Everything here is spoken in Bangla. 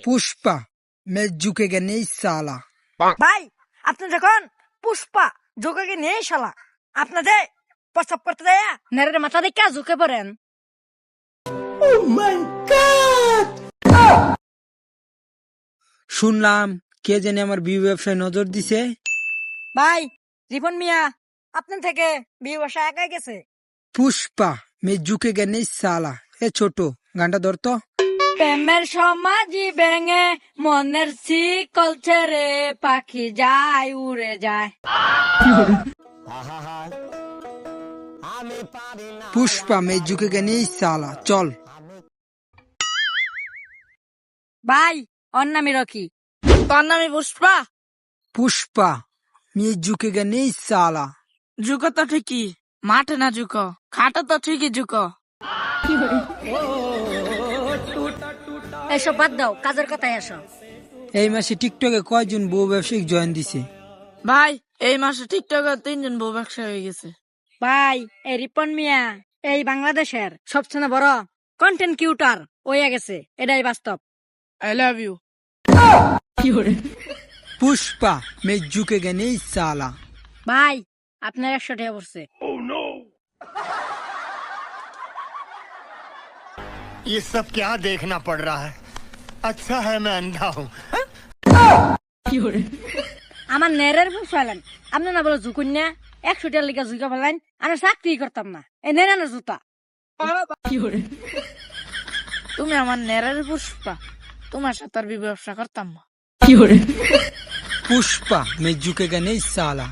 पुष्पा मैं झुकेगा नहीं साला। ভাই আপনি যখন পুষ্পা যোগাকে নিয়ে শালা আপনাদের প্রস্তাব করতে দেয়া নারের মাথা দেখে ঝুঁকে পড়েন। শুনলাম কে জানি আমার বিয়ে ব্যবসায় নজর দিছে। ভাই রিপন মিয়া আপনার থেকে বিয়ে বাসা একাই গেছে। পুষ্পা मैं झुकेगा नहीं साला। এ ছোট গানটা ধরতো। প্রেমের সমাজি ভেঙে মনের শিকল ছেড়ে পাখি যায় উড়ে যায়। पुष्पा मैं झुकेगा नहीं साला চল। ভাই ওর নামই রকি। তোর নামই পুষ্পা। पुष्पा मैं झुकेगा नहीं साला। ঝুঁকো তো ঠিকই মাঠে না ঝুঁকো খাটো তো ঠিকই ঝুঁকো। এসব বাদ দাও কাজের কথায় আসো। এই মাসে টিকটকে কয়জন বউ ব্যবসায়িক জয়েন দিছে? ভাই এই মাসে টিকটকে 3 জন বউ ব্যবসা হয়ে গেছে। ভাই এই রিপন মিয়া এই বাংলাদেশের সবচেয়ে বড় কন্টেন্ট কিউটার হয়ে গেছে, এটাই বাস্তব। I love you. पुष्पा मैं झुकेगा नहीं साला। ভাই আপনার 100 টাকা পড়ছে। ये सब क्या देखना पड़ रहा है? अच्छा है मैं अंधा हूँ। আমার নেরের বুঝ ফেলেন আপনি না বলে ঝুঁকুন না 100 টাকা লিখে ঝুঁকে ফেলেন আমি চাকরি করতাম না এই নেরানোর জুতা। তুমি আমার নেরের পুষ্পা তোমার সাথে আর ব্যবসা করতাম না। पुष्पा मैं झुकेगा नहीं साला।